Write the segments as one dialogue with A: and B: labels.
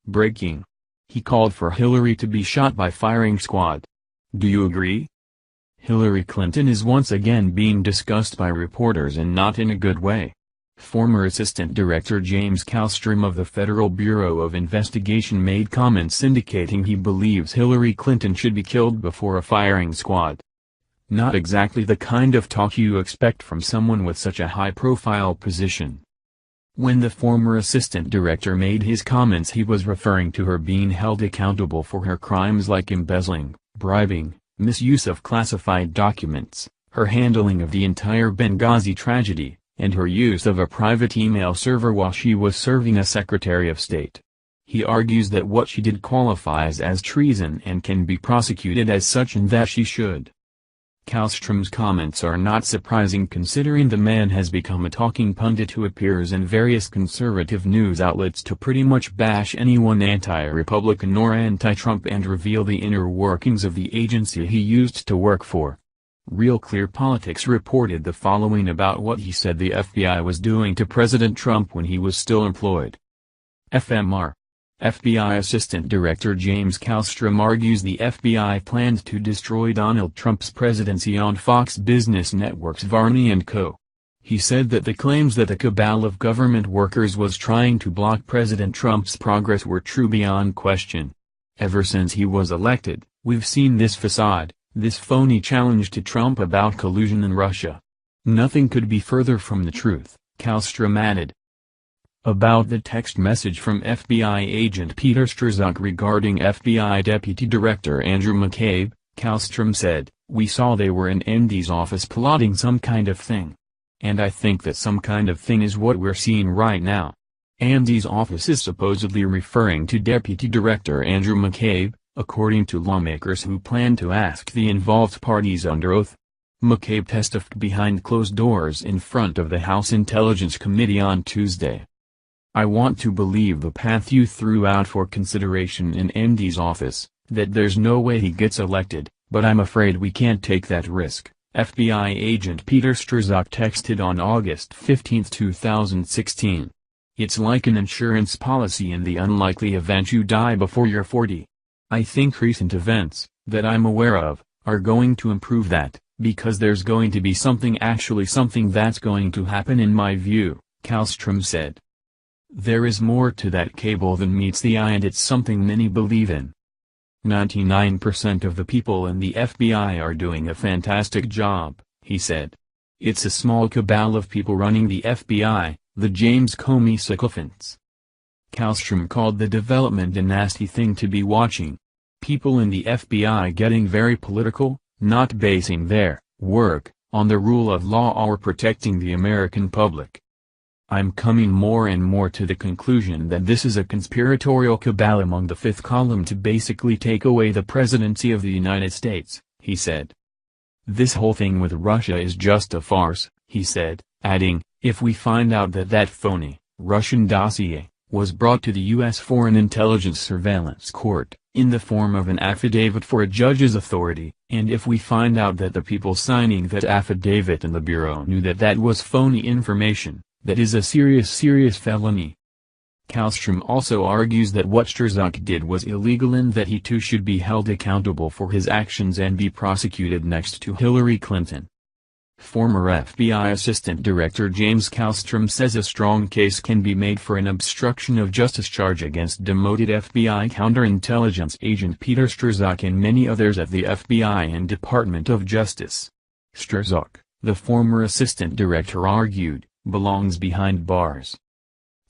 A: Breaking. He called for Hillary to be shot by firing squad. Do you agree? Hillary Clinton is once again being discussed by reporters and not in a good way. Former Assistant Director James Kallstrom of the Federal Bureau of Investigation made comments indicating he believes Hillary Clinton should be killed before a firing squad. Not exactly the kind of talk you expect from someone with such a high-profile position. When the former assistant director made his comments, he was referring to her being held accountable for her crimes like embezzling, bribing, misuse of classified documents, her handling of the entire Benghazi tragedy, and her use of a private email server while she was serving as Secretary of State. He argues that what she did qualifies as treason and can be prosecuted as such, and that she should. Kallstrom's comments are not surprising considering the man has become a talking pundit who appears in various conservative news outlets to pretty much bash anyone anti-Republican or anti-Trump and reveal the inner workings of the agency he used to work for. Real Clear Politics reported the following about what he said the FBI was doing to President Trump when he was still employed. FMR. FBI Assistant Director James Kallstrom argues the FBI planned to destroy Donald Trump's presidency on Fox Business Network's Varney & Co. He said that the claims that a cabal of government workers was trying to block President Trump's progress were true beyond question. Ever since he was elected, we've seen this facade, this phony challenge to Trump about collusion in Russia. Nothing could be further from the truth, Kallstrom added. About the text message from FBI agent Peter Strzok regarding FBI Deputy Director Andrew McCabe, Kallstrom said, "We saw they were in MD's office plotting some kind of thing. And I think that some kind of thing is what we're seeing right now." Andy's office is supposedly referring to Deputy Director Andrew McCabe, according to lawmakers who plan to ask the involved parties under oath. McCabe testified behind closed doors in front of the House Intelligence Committee on Tuesday. "I want to believe the path you threw out for consideration in MD's office, that there's no way he gets elected, but I'm afraid we can't take that risk," FBI agent Peter Strzok texted on August 15, 2016. "It's like an insurance policy in the unlikely event you die before you're 40. I think recent events, that I'm aware of, are going to improve that, because there's going to be something that's going to happen in my view," Kallstrom said. "There is more to that cable than meets the eye, and it's something many believe in. 99% of the people in the FBI are doing a fantastic job," he said. "It's a small cabal of people running the FBI, the James Comey sycophants." Kallstrom called the development a nasty thing to be watching. People in the FBI getting very political, not basing their work on the rule of law or protecting the American public. "I'm coming more and more to the conclusion that this is a conspiratorial cabal among the fifth column to basically take away the presidency of the United States," he said. "This whole thing with Russia is just a farce," he said, adding, "If we find out that that phony, Russian dossier, was brought to the U.S. Foreign Intelligence Surveillance Court, in the form of an affidavit for a judge's authority, and if we find out that the people signing that affidavit in the Bureau knew that that was phony information, that is a serious felony." Kallstrom also argues that what Strzok did was illegal and that he too should be held accountable for his actions and be prosecuted next to Hillary Clinton. Former FBI Assistant Director James Kallstrom says a strong case can be made for an obstruction of justice charge against demoted FBI counterintelligence agent Peter Strzok and many others at the FBI and Department of Justice. Strzok, the former assistant director, argued, belongs behind bars.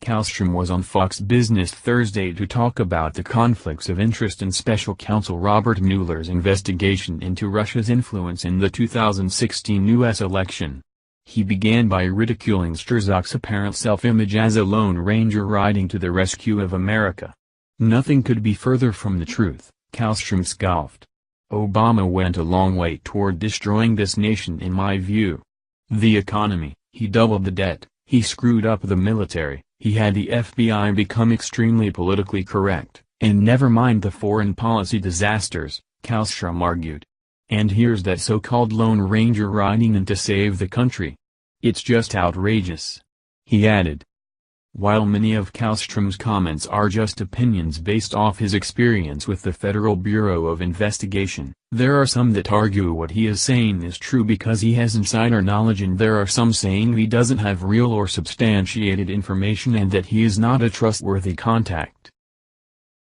A: Kallstrom was on Fox Business Thursday to talk about the conflicts of interest in Special Counsel Robert Mueller's investigation into Russia's influence in the 2016 U.S. election. He began by ridiculing Strzok's apparent self-image as a Lone Ranger riding to the rescue of America. "Nothing could be further from the truth," Kallstrom scoffed. "Obama went a long way toward destroying this nation in my view. The economy, he doubled the debt, he screwed up the military. He had the FBI become extremely politically correct, and never mind the foreign policy disasters," Kallstrom argued. "And here's that so-called Lone Ranger riding in to save the country. It's just outrageous," he added. While many of Kallstrom's comments are just opinions based off his experience with the Federal Bureau of Investigation, there are some that argue what he is saying is true because he has insider knowledge, and there are some saying he doesn't have real or substantiated information and that he is not a trustworthy contact.